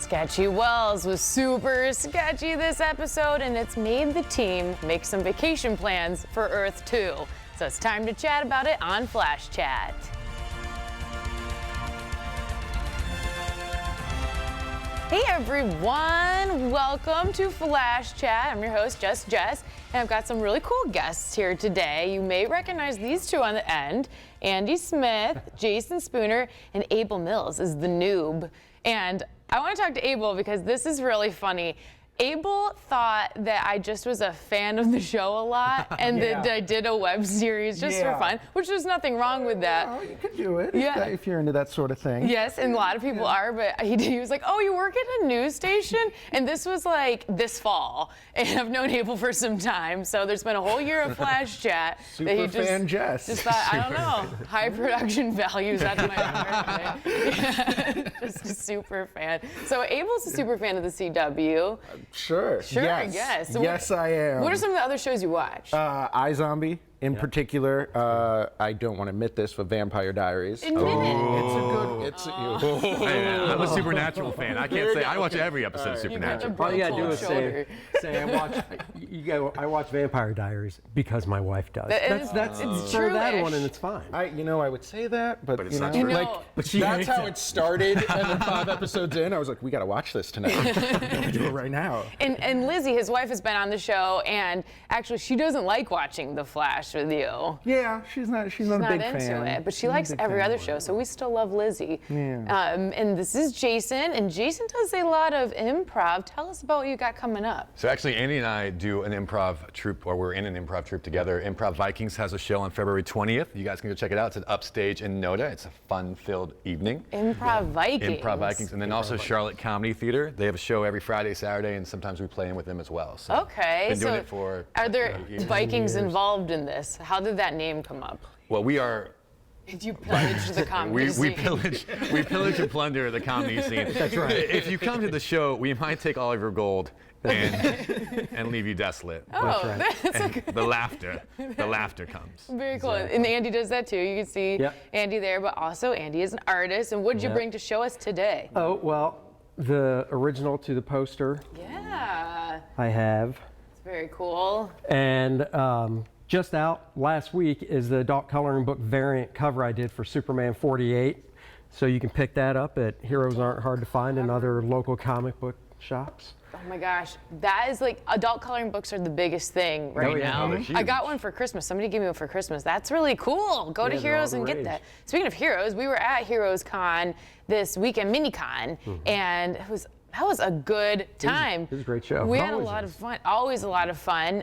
Sketchy Wells was super sketchy this episode, and it's made the team make some vacation plans for Earth 2. So it's time to chat about it on Flash Chat. Hey everyone, welcome to Flash Chat. I'm your host, Just Jess, and I've got some really cool guests here today. You may recognize these two on the end. Andy Smith, Jason Spooner, and Abel Mills is the noob. And I want to talk to Abel because this is really funny. Abel thought that I just was a fan of the show a lot and that I did a web series just for fun, which there's nothing wrong with that. Oh, you could do it if you're into that sort of thing. Yes, and a lot of people are, but he was like, oh, you work at a news station? And this was like this fall, and I've known Abel for some time, so there's been a whole year of Flash Chat. Super that he fan Jess. Just thought, I don't know, high production values, that's my word. Just a super fan. So Abel's a super fan of the CW. Sure. Yes. So yes, I am. What are some of the other shows you watch? iZombie in particular. I don't want to admit this, but Vampire Diaries. Admit it. It's a good. I'm a Supernatural fan. I can't say I watch every episode of Supernatural. All you gotta do is say I watch Vampire Diaries because my wife does. That's it's for that true-ish. one, and it's fine. I would say that, but it's you not know, true. like, But she that's hates how it. it started. And then 5 episodes in, I was like, we gotta watch this tonight. We gotta do it right now. And Lizzie, his wife, has been on the show, and actually she doesn't like watching The Flash with you. Yeah, she's not a big Not fan. into it, but she She's not a likes big every fan. other show, so we still love Lizzie. Yeah. And this is Jason, and Jason does a lot of improv. Tell us about what you got coming up. So actually, Andy and I do an improv troupe, or we're in an improv troupe together. Improv Vikings has a show on February 20th. You guys can go check it out. It's at Upstage in Noda. It's a fun-filled evening. Improv Vikings. Improv Vikings, and then also Charlotte Comedy Theater. They have a show every Friday, Saturday, and sometimes we play in with them as well. So Okay. been doing so it for. are there years. Vikings involved in this? How did that name come up? Well, we are. Did you pillage the comedy We scene? pillage and plunder the comedy scene. That's right. If you come to the show, we might take all of your gold and leave you desolate. Oh, That's right. that's The laughter comes. very cool. And Andy does that too. You can see Yep. Andy there, but also Andy is an artist. And what did you Yep. bring to show us today? Oh well, the original to the poster Yeah, I have, it's very cool. and just out last week is the adult coloring book variant cover I did for Superman 48. So you can pick that up at Heroes Aren't Hard to Find and other local comic book shops. Oh my gosh, that is like, adult coloring books are the biggest thing right yeah. now. Oh, they're I huge. got one for Christmas. Somebody gave me one for Christmas. That's really cool. Go to Yeah, they're Heroes all and the get rage. that. Speaking of Heroes, we were at Heroes Con this weekend, mini-con, and that was a good time. It was a great show. We had a Always lot is. of fun, always a lot of fun.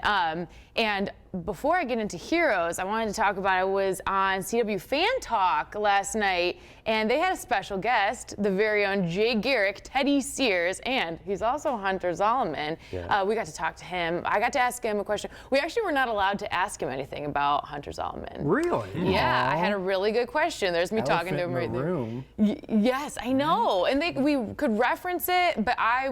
And before I get into Heroes, I wanted to talk about, I was on CW Fan Talk last night, and they had a special guest, the very own Jay Garrick, Teddy Sears, and he's also Hunter Zolomon. Yeah. We got to talk to him. I got to ask him a question. We actually were not allowed to ask him anything about Hunter Zolomon. Really? Yeah, I had a really good question. There's me talking to him right in the there. room. Yes, I know. And we could reference it, but I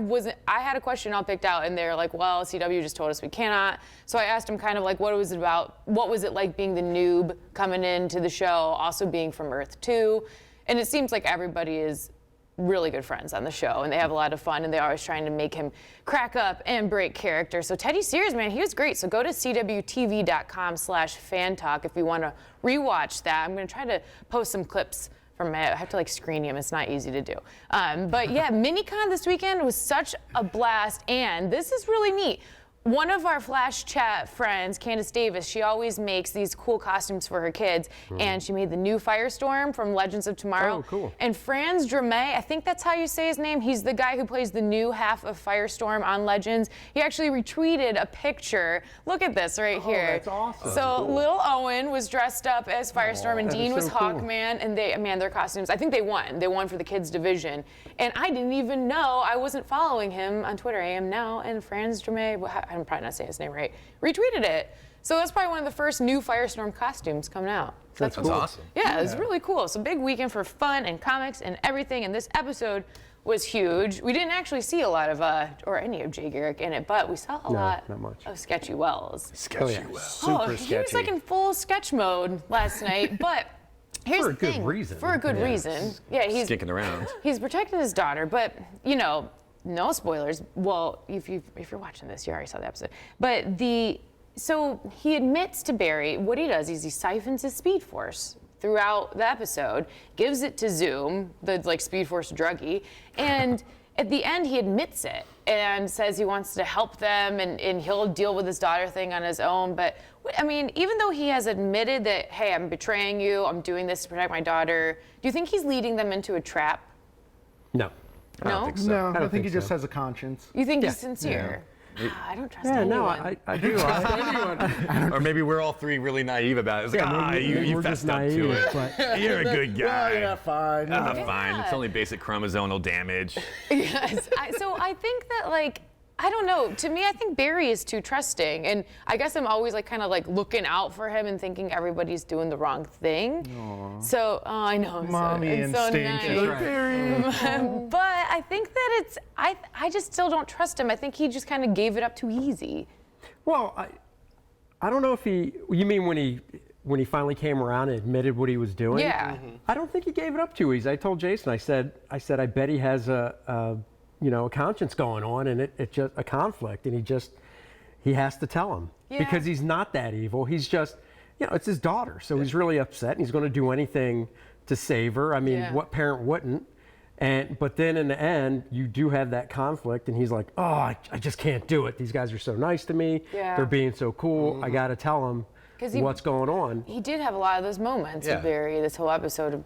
had a question all picked out, and they're like, well, CW just told us we cannot. So I asked him kind of like, what was it about? What was it like being the noob coming into the show, also being from Earth 2? And it seems like everybody is really good friends on the show, and they have a lot of fun, and they're always trying to make him crack up and break character. So Teddy Sears, man, he was great. So go to cwtv.com/fantalk if you want to rewatch that. I'm going to try to post some clips from it. I have to like screen him. It's not easy to do. But yeah, minicon this weekend was such a blast, and this is really neat. One of our Flash Chat friends, Candace Davis, she always makes these cool costumes for her kids, and she made the new Firestorm from Legends of Tomorrow. Oh, cool. And Franz Dramé, I think that's how you say his name, he's the guy who plays the new half of Firestorm on Legends. He actually retweeted a picture. Look at this right here. That's awesome. So Lil Owen was dressed up as Firestorm, and that Dean is was so cool. Hawkman, and their costumes, I think they won. They won for the kids division. And I didn't even know, I wasn't following him on Twitter. I am now, and Franz Dramé, I'm probably not saying his name right, retweeted it. So that's probably one of the first new Firestorm costumes coming out. So That's cool. awesome. Yeah, it's really cool. So big weekend for fun and comics and everything. And this episode was huge. We didn't actually see a lot of, or any of Jay Garrick in it, but we saw a lot not much. of Sketchy Wells. Sketchy Wells. Super He was sketchy. like in full sketch mode last night, but here's For a the good thing. reason. For a good reason. Yeah, he's Sticking around. protecting his daughter, but you know, no spoilers. Well, if you're watching this, you already saw the episode. But so he admits to Barry what he does is he siphons his Speed Force throughout the episode, gives it to Zoom, the like Speed Force druggie, and at the end he admits it and says he wants to help them and he'll deal with his daughter thing on his own. But I mean, even though he has admitted that, hey, I'm betraying you, I'm doing this to protect my daughter, do you think he's leading them into a trap? No. I don't think so. No, I don't think he think just so. has a conscience. You think he's sincere? I don't trust anyone. No, I do. Or maybe we're all three really naive about it. It's like, maybe you we're fessed just up to naive, it. but You're a good guy. Yeah, fine. Fine. It's only basic chromosomal damage. Yes. So I think that, like, I don't know. To me, I think Barry is too trusting, and I guess I'm always like kind of like looking out for him and thinking everybody's doing the wrong thing. Aww. So I know. Mommy it's so instinct. nice. Right. But I think that it's I just still don't trust him. I think he just kind of gave it up too easy. well, I don't know if you mean when he finally came around and admitted what he was doing? Yeah. I don't think he gave it up too easy. I told Jason, I said I bet he has a conscience going on, and it just a conflict, and he has to tell him because he's not that evil. He's just, it's his daughter, so he's really upset, and he's going to do anything to save her. I mean, what parent wouldn't? But then in the end, you do have that conflict, and he's like, oh, I just can't do it. These guys are so nice to me. Yeah. They're being so cool. I got to tell them what's going on. He did have a lot of those moments with Barry, this whole episode of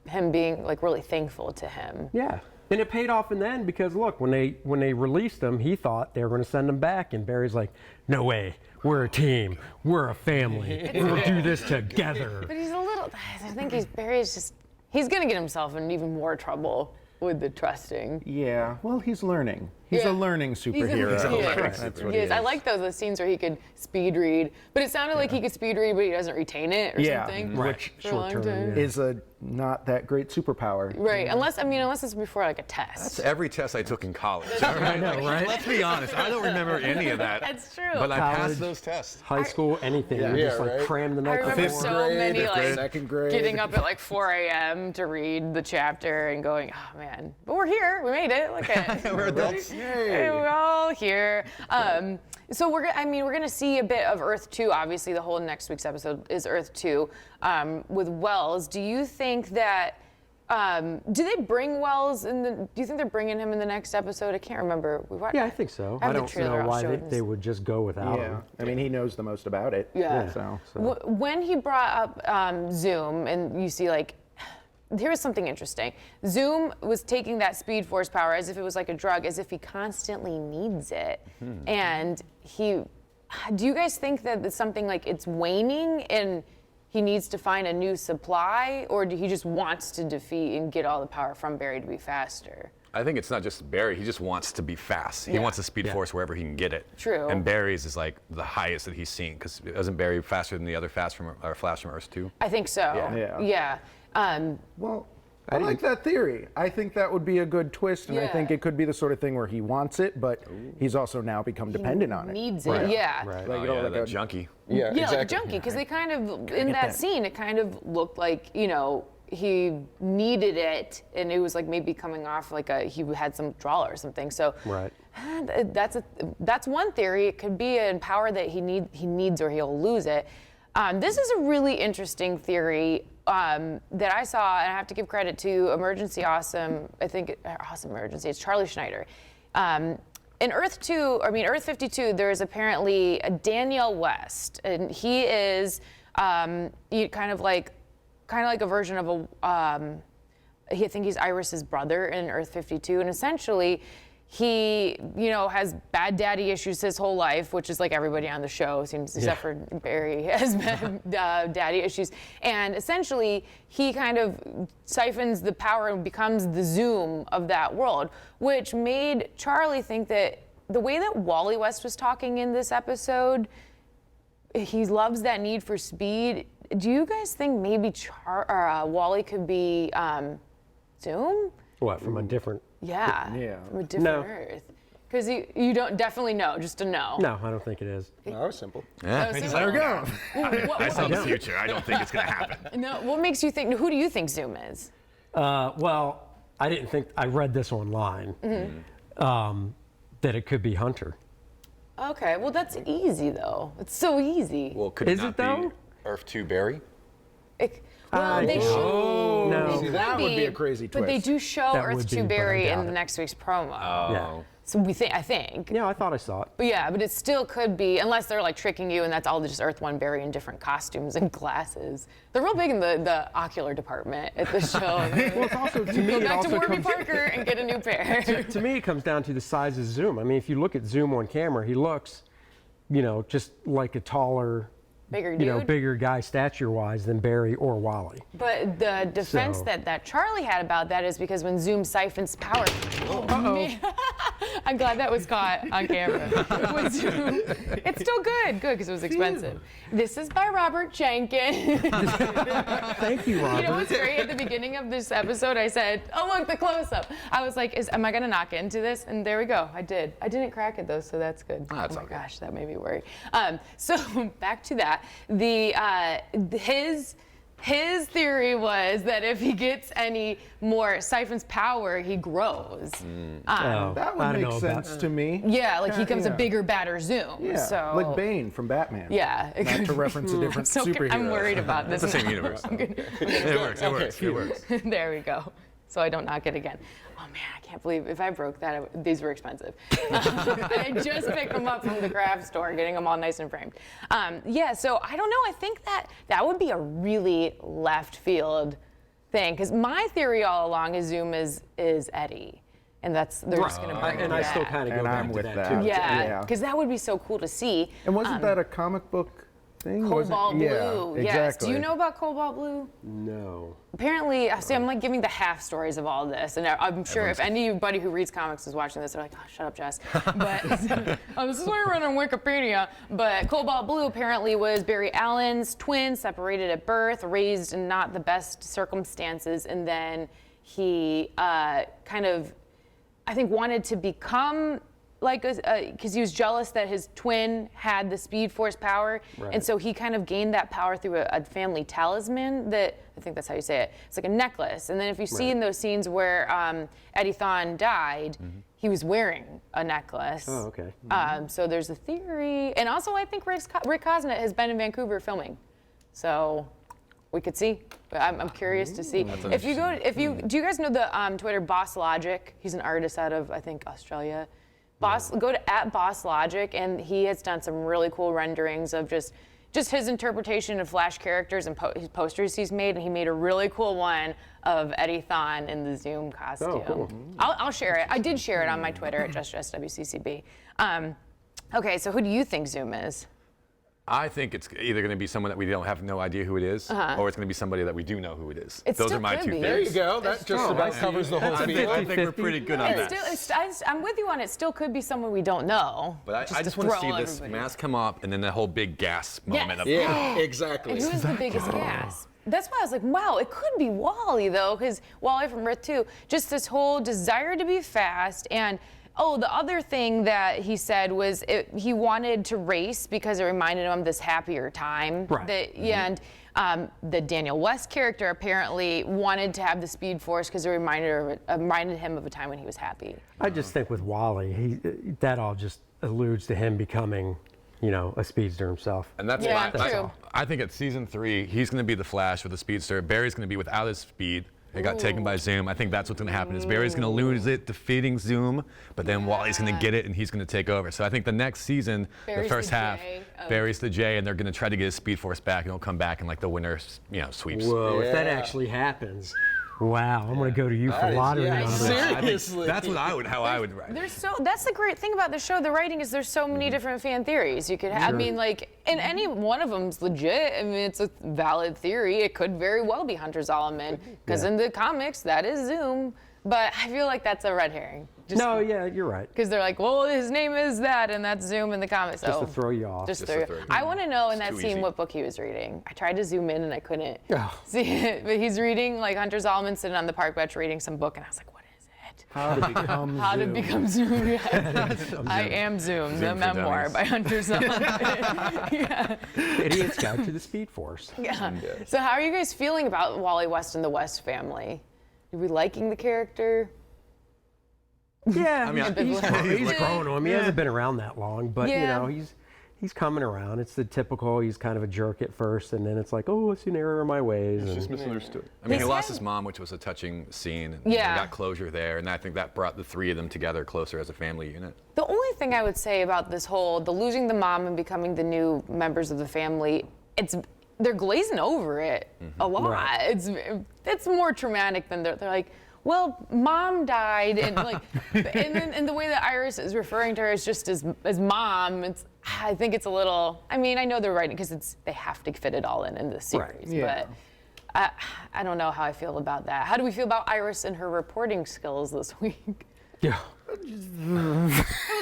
him being like really thankful to him. Yeah. And it paid off in the end because look, when they released him, he thought they were going to send him back, and Barry's like, "No way, we're a team, we're a family, we'll do this together." But he's a little. I think he's gonna get himself in even more trouble with the trusting. Yeah, well, he's learning. He's a learning superhero. That's what he is. I like those scenes where he could speed read, but it sounded like he could speed read, but he doesn't retain it or something. Which for a long time. is a not that great superpower. Right, unless it's before like a test. That's every test I took in college. I know, right? Let's be honest. I don't remember any of that. That's true. But I College. passed those tests. High school, anything, you just like cram the I night remember before. so many like second grade. getting up at like 4 a.m. to read the chapter and going, oh man, but we're here, we made it. Look at it. We're adults. Hey, we're all here. So we're gonna see a bit of Earth 2. Obviously, the whole next week's episode is Earth 2 with Wells. Do you think that? Do they bring Wells in do you think they're bringing him in the next episode? I can't remember. Yeah, I think so. I don't know why they would just go without him. I mean, he knows the most about it. Yeah. So. When he brought up Zoom, and you see like. Here was something interesting. Zoom was taking that Speed Force power as if it was like a drug, as if he constantly needs it. And do you guys think that it's something like it's waning and he needs to find a new supply, or do he just wants to defeat and get all the power from Barry to be faster? I think it's not just Barry. He just wants to be fast. He wants a Speed Force wherever he can get it. True. And Barry's is like the highest that he's seen, because isn't Barry faster than the other Flash from Earth 2? I think so. Yeah. Well, I like that theory. I think that would be a good twist, and I think it could be the sort of thing where he wants it, but he's also now become dependent on it. Needs it, yeah. Right. Like, Like a junkie. Yeah, Yeah, like a junkie, because they kind of, in that scene, it kind of looked like, he needed it, and it was like maybe coming off like he had some withdrawal or something. So Right. that's one theory. It could be a power that he needs or he'll lose it. This is a really interesting theory that I saw, and I have to give credit to Emergency Awesome. I think Awesome Emergency. It's Charlie Schneider. In Earth 52, there is apparently a Daniel West, and he is kind of like a version of I think he's Iris's brother in Earth 52, and essentially he, has bad daddy issues his whole life, which is like everybody on the show seems, except for Barry has daddy issues. And essentially, he kind of siphons the power and becomes the Zoom of that world, which made Charlie think that the way that Wally West was talking in this episode, he loves that need for speed. Do you guys think maybe Wally could be Zoom? What, from a different? Yeah. From a different No. Earth. Because you don't definitely know, just to know. No, I don't think it is. That was simple. Yeah. There we go. I saw the future. I don't think it's going to happen. No, what makes you think? Who do you think Zoom is? Well, I didn't think. I read this online. that it could be Hunter. Okay, well that's easy though. It's so easy. Well, could Is it not it though? be Earth 2 Barry? Well, they should. No. See, that would be a crazy twist. But they do show That Earth would be, 2 but I Barry doubt in the it. next week's promo. Yeah. So I think. Yeah, I thought I saw it. But yeah, but it still could be, unless they're like tricking you and that's all just Earth 1 Barry in different costumes and glasses. They're real big in the ocular department at the show. Well, it's also, to me, Go it back to also Warby comes, Parker and get a new pair. to me, it comes down to the size of Zoom. I mean, if you look at Zoom on camera, he looks, just like a taller, Bigger dude. bigger guy stature-wise than Barry or Wally. But the defense So- that Charlie had about that is because when Zoom siphons power. Man. I'm glad that was caught on camera. When Zoom, it's still good, because it was expensive. This is by Robert Jenkins. Thank you, Robert. You know what's great? At the beginning of this episode, I said, "Oh look, the close-up." I was like, "Am I gonna knock into this?" And there we go. I did. I didn't crack it though, so that's good. That's oh my okay. gosh, that made me worry. So back to that. His theory was that if he gets any more siphons power, he grows. Oh, That I would don't make know about- sense to me. Yeah, like he becomes a yeah. bigger, badder Zoom. Yeah, So like Bane from Batman. Yeah. Not to reference a different So superhero. I'm worried about this. It's the same now. universe. I'm gonna- It works. It works. It works. There we go. So I don't knock it again. Oh man, I can't believe if I broke that, these were expensive. I just picked them up from the craft store, getting them all nice and framed. Yeah, so I don't know. I think that would be a really left field thing, because my theory all along is Zoom is Eddie. And they're just going to bring it And I still back. kind of go And back I'm to with that, that. too. Yeah, Yeah. because that would be so cool to see. And wasn't that a comic book thing? Cobalt Blue, Yeah, yes. exactly. Do you know about Cobalt Blue? No. Apparently, see, I'm like giving the half stories of all this, and I'm sure if anybody who reads comics is watching this, they're like, "Oh, shut up, Jess." But this is what I read on Wikipedia. But Cobalt Blue apparently was Barry Allen's twin, separated at birth, raised in not the best circumstances, and then he kind of, I think, wanted to become like, because he was jealous that his twin had the Speed Force power, and so he kind of gained that power through a family talisman that, I think that's how you say it, it's like a necklace. And then if you see in those scenes where Eddie Thawne died, he was wearing a necklace. Oh, okay. So there's a theory, and also I think Rick Cosnett has been in Vancouver filming, so we could see. But I'm curious to see. If you go, do you guys know the Twitter Boss Logic? He's an artist out of, I think, Australia. Go to @BossLogic, and he has done some really cool renderings of just his interpretation of Flash characters and his posters he's made, and he made a really cool one of Eddie Thawne in the Zoom costume. Oh, cool. I'll share it. I did share it on my Twitter at Just Jess WCCB. Okay, so who do you think Zoom is? I think it's either going to be someone that we don't have no idea who it is, or it's going to be somebody that we don't know who it is. It Those still are my could two be. There you theories. go. That just about covers the whole I field. think we're pretty good on that. I'm with you on it. Still could be someone we don't know. But I to just want to throw see this everybody. mask come up and then the whole big gas moment of Yeah, exactly. And who is the biggest gas? That's why I was like, wow, it could be Wally though, because Wally from Earth 2, just this whole desire to be fast. And the other thing that he said was he wanted to race because it reminded him of this happier time. Right. And the Daniel West character apparently wanted to have the Speed Force because it reminded him of a time when he was happy. I just think with Wally, that all just alludes to him becoming, a speedster himself. And that's Yeah, why true. I think at season 3, he's going to be the Flash with the speedster. Barry's going to be without his speed. It got taken by Zoom. I think that's what's going to happen. Is Barry's going to lose it, defeating Zoom, but then Wally's going to get it and he's going to take over. So I think the next season, Barry's the first the half, J of- Barry's the J, and they're going to try to get his Speed Force back, and he'll come back in like the winner, sweeps. Whoa, if that Yeah. actually happens, wow, I'm going to go to you for That is- lottery yeah, on this. seriously. That's what how I would write. That's the great thing about the show. The writing is there's so many different fan theories you could have. I mean, and any one of them's legit. I mean, it's a valid theory. It could very well be Hunter Zolomon because in the comics that is Zoom. But I feel like that's a red herring. No, yeah, you're right. Because they're like, well, his name is that, and that's Zoom in the comics. Just to throw you off. Just Just to throw. throw you I want to know in that too scene easy. what book he was reading. I tried to zoom in and I couldn't Oh. see it. But he's reading, like Hunter Zolomon sitting on the park bench reading some book, and I was like, what is it? How to become How to Zoom. become Zoom. Yeah. I Am Zoom, the Zoom for memoir Dummies. by Hunter Zolomon. Yeah. Idiot's Guide to the Speed Force. Yeah. So how are you guys feeling about Wally West and the West family? Are we liking the character? Yeah, he's like- grown on him. He hasn't been around that long, but you Yeah. know, he's coming around. It's the typical, he's kind of a jerk at first, and then it's like, oh, I see an error in my ways. It's and- just misunderstood. I mean, he They lost said- his mom, which was a touching scene. And Yeah. got closure there, and I think that brought the three of them together closer as a family unit. The only thing I would say about this whole the losing the mom and becoming the new members of the family, they're glazing over it a lot. Right. It's more traumatic than they're like, well, mom died, and like, and the way that Iris is referring to her is just as mom. I think it's a little. I mean, I know they're writing because they have to fit it all in the series, Yeah. but I don't know how I feel about that. How do we feel about Iris and her reporting skills this week? Yeah. It was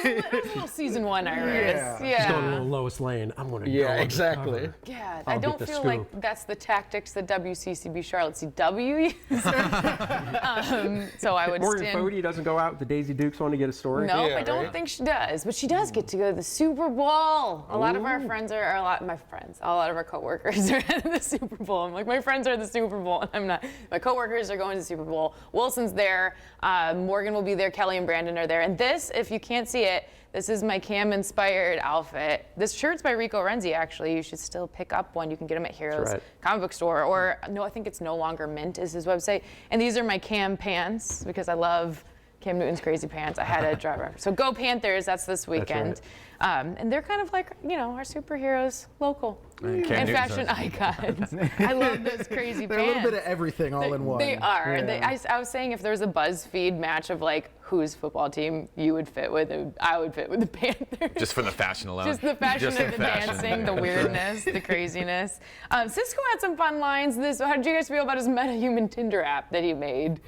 a little season 1 Iris. Yeah. He's going a little Lois Lane. I'm going to Yeah, go undercover. exactly. Yeah, I'll I get don't the feel scoop. like that's the tactics that WCCB Charlotte CW uses. So I would Morgan stand. Fody doesn't go out with the Daisy Dukes on to get a story. No, Yeah, I don't right. think she does, but she does get to go to the Super Bowl. A lot of our friends are, a lot of our coworkers are at the Super Bowl. I'm like, my friends are at the Super Bowl, and I'm not. My coworkers are going to the Super Bowl. Wilson's there. Morgan will be there. Kelly and Brandon are there. And this, if you can't see it, this is my Cam-inspired outfit. This shirt's by Rico Renzi, actually. You should still pick up one. You can get them at Heroes right. Comic Book Store. Or, no, I think it's No Longer Mint is his website. And these are my Cam pants, because I love Cam Newton's crazy pants. I had a driver. So go Panthers, that's this weekend. And they're kind of like, our superheroes, local. And Cam And Newton's fashion ours. icons. I love those crazy They're a pants. little bit of everything all in one. They are. Yeah. I was saying if there was a BuzzFeed match of like whose football team you would fit with, I would fit with the Panthers. Just for the fashion alone. Just the fashion Just of the fashion. dancing, the weirdness, the craziness. Cisco had some fun lines. How did you guys feel about his MetaHuman Tinder app that he made?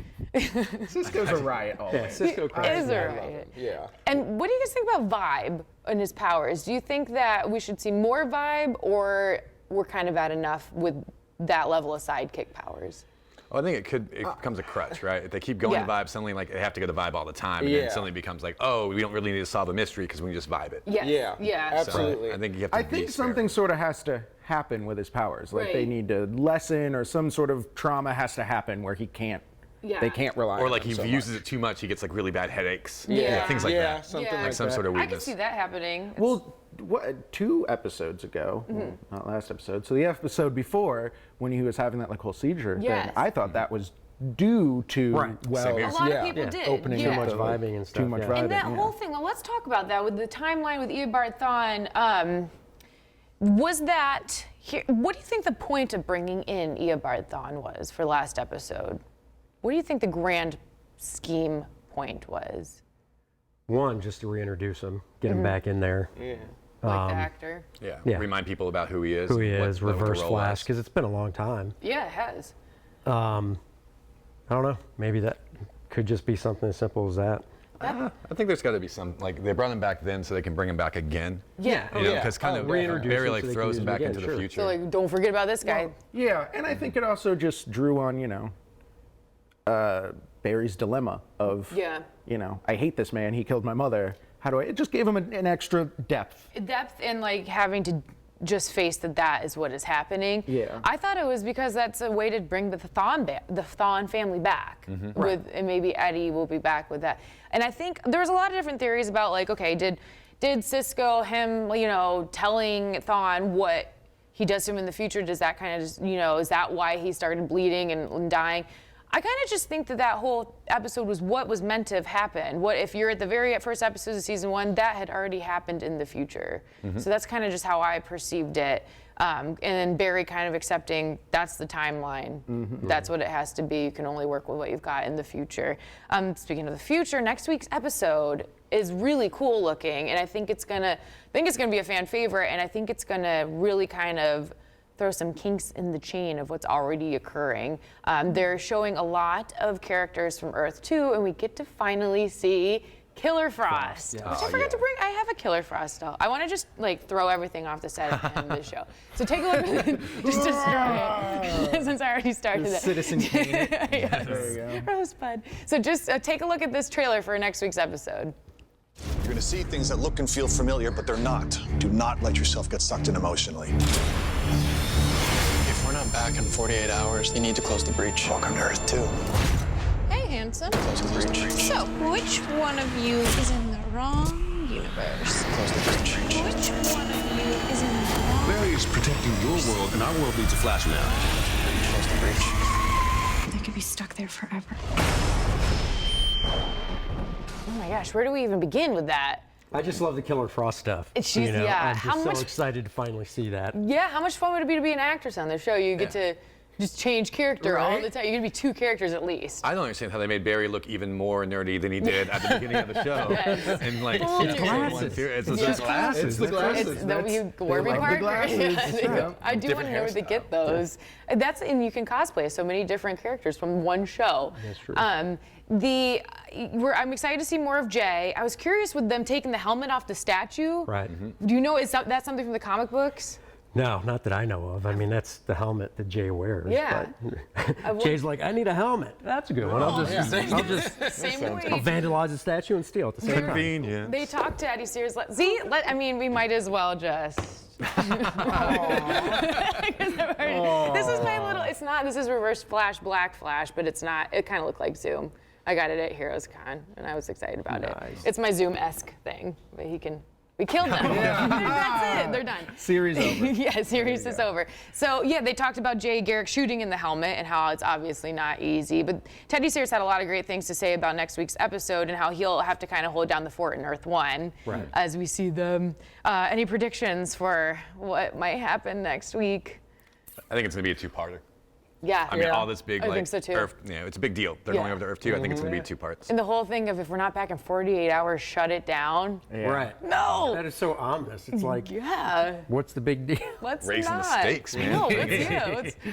Cisco's a riot always. Yeah, Cisco It cries. is a riot. Yeah. And what do you guys think about Vibe and his powers? Do you think that we should see more Vibe, or we're kind of at enough with that level of sidekick powers? Well, I think it becomes a crutch, right? If they keep going Yeah. to vibe, suddenly like they have to go to vibe all the time, and Yeah. then suddenly it becomes like, oh, we don't really need to solve a mystery because we can just vibe it. Yes. Yeah, Yeah. So absolutely. I think you have to I be think sparing. something sort of has to happen with his powers. Like they Right. need to lessen, or some sort of trauma has to happen where he can't. Yeah. They can't rely. Or on like him he so uses much. it too much, he gets like really bad headaches. Yeah. Things like yeah, that. something Yeah. like Some that. sort of I can weakness. see that happening. Well, 2 episodes ago, not last episode. So the episode before, when he was having that like whole seizure Yes. thing, I thought that was due to Right. Same here. a lot yeah, of people did. opening yeah. up Too much the- vibing and stuff, Too much yeah. vibing. And that yeah. whole thing, well, let's talk about that with the timeline with Eobard Thawne. Was that, what do you think the point of bringing in Eobard Thawne was for last episode? What do you think the grand scheme point was? One, just to reintroduce him, get him back in there. Yeah. Like the actor? Yeah. Yeah. Remind people about who he is. Who he and is, what the Reverse role Flash, was. because it's been a long time. Yeah, it has. I don't know. Maybe that could just be something as simple as that. I think there's got to be some, like, they brought him back then so they can bring him back again. Yeah. You know, yeah. because kind Oh, of reintroduce Barry him like so they can throws use him him back again, into sure. the future. So, like, don't forget about this guy. Yeah, and I think it also just drew on, Barry's dilemma of, Yeah. I hate this man. He killed my mother. How do I? It just gave him an extra depth. Depth and like having to just face that is what is happening. Yeah. I thought it was because that's a way to bring the Thawne family back. With and maybe Eddie will be back with that. And I think there was a lot of different theories about like, okay, did Cisco him, telling Thawne what he does to him in the future, does that kind of just, is that why he started bleeding and dying? I kind of just think that whole episode was what was meant to have happened. What if you're at the very first episode of season 1, that had already happened in the future. So that's kind of just how I perceived it. And then Barry kind of accepting that's the timeline. That's what it has to be. You can only work with what you've got in the future. Speaking of the future, next week's episode is really cool looking, and I think it's gonna be a fan favorite, and I think it's gonna really kind of throw some kinks in the chain of what's already occurring. They're showing a lot of characters from Earth 2, and we get to finally see Killer Frost, which I forgot to bring. I have a Killer Frost doll. I want to just like throw everything off the set at the end of the show. So take a look at it, just destroy it, since I already started it. Citizen Kane. Yes. There you go. Rosebud. So just take a look at this trailer for next week's episode. You're going to see things that look and feel familiar, but they're not. Do not let yourself get sucked in emotionally. If we're not back in 48 hours, you need to close the breach. Welcome to Earth 2. Hey, handsome. So, which one of you is in the wrong universe? Which one of you is in the wrong... Barry is protecting your world, and our world needs a Flash now. They could be stuck there forever. Oh my gosh, where do we even begin with that? I just love the Killer Frost stuff. She's, yeah. I'm just so excited to finally see that. Yeah, how much fun would it be to be an actress on the show? You get to just change character all the time. You're gonna be 2 characters at least. I don't understand how they made Barry look even more nerdy than he did at the beginning of the show. Yes. And like, It's glasses. It's just glasses. It's the glasses. It's the Warby like the Parker. glasses. Yeah, I do want to know where they get those. That's and you can cosplay so many different characters from one show. That's true. I'm excited to see more of Jay. I was curious with them taking the helmet off the statue. Right. Do you know is that something from the comic books? No, not that I know of. I mean, that's the helmet that Jay wears. Yeah. But Jay's like, I need a helmet. That's a good one. I'll just Same way. I'll vandalize the statue and steal at the same time. Convenient. They talked to Eddie Sears. I mean, we might as well just. This is my little. It's not. This is Reverse Flash, Black Flash, but it's not. It kind of looked like Zoom. I got it at Heroes Con, and I was excited about it. It's my Zoom-esque thing, but he can. We killed them. That's it. They're done. Series over. Yeah, series is over. So yeah, they talked about Jay Garrick shooting in the helmet and how it's obviously not easy. But Teddy Sears had a lot of great things to say about next week's episode and how he'll have to kind of hold down the fort in Earth 1 as we see them. Any predictions for what might happen next week? I think it's gonna be a 2-parter. Yeah. I mean, all this big I like think so too. Earth, it's a big deal. They're going over to Earth 2. I think it's gonna be 2 parts. And the whole thing of if we're not back in 48 hours, shut it down. Right. No. That is so ominous. It's like, Yeah. what's the big deal? Let's Raising the not. stakes, man. No,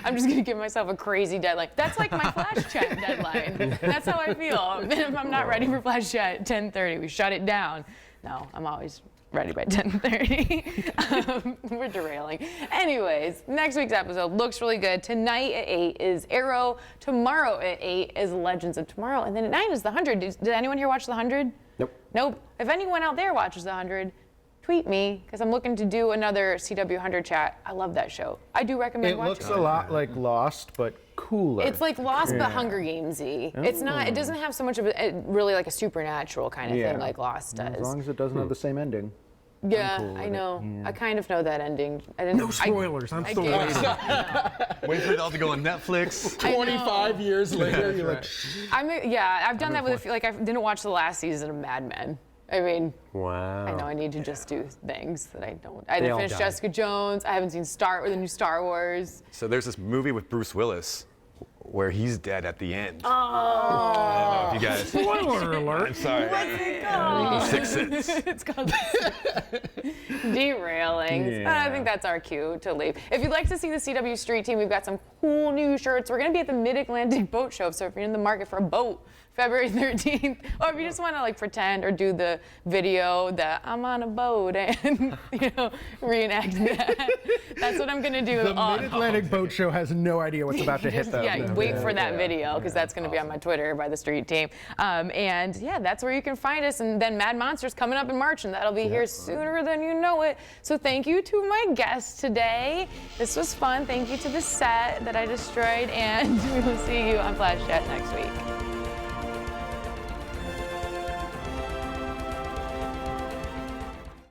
I'm just gonna give myself a crazy deadline. That's like my Flash Chat deadline. That's how I feel. If I'm not ready for Flash Chat at 10:30, we shut it down. No, I'm always ready by 10:30. We're derailing. Anyways, next week's episode looks really good. Tonight at 8 is Arrow. Tomorrow at 8 is Legends of Tomorrow. And then at 9 is The 100. Did anyone here watch The 100? Nope. Nope. If anyone out there watches The 100, tweet me, because I'm looking to do another CW 100 chat. I love that show. I do recommend It watching looks a lot like Lost, but cooler. It's like Lost but Hunger Games-y. It's not. It doesn't have so much of really like a supernatural kind of thing like Lost does. As long as it doesn't have the same ending. Yeah, cool I with know. it, yeah. I kind of know that ending. I didn't. No spoilers. I'm still waiting. Wait for it all to go on Netflix. 25 years later, you're like, I've done that with like I didn't watch the last season of Mad Men. I mean, Wow. I know I need to just do things that I don't. I didn't all finish died. Jessica Jones. I haven't seen the new Star Wars. So there's this movie with Bruce Willis where he's dead at the end. I don't know if you guys. Spoiler alert. I'm sorry. What's it called? Sixth Sense. It's called Derailing. I think that's our cue to leave. If you'd like to see the CW Street Team, we've got some cool new shirts. We're going to be at the Mid-Atlantic Boat Show, so if you're in the market for a boat, February 13th, or if you just want to like pretend or do the video that I'm on a boat and reenact that. That's what I'm going to do. The Mid-Atlantic Boat Show has no idea what's about to hit them. Yeah, wait for that video because that's going to be on my Twitter by the Street Team. And yeah, that's where you can find us. And then Mad Monster's coming up in March, and that'll be here sooner than you know it. So thank you to my guests today. This was fun. Thank you to the set that I destroyed, and we will see you on Flash Chat next week.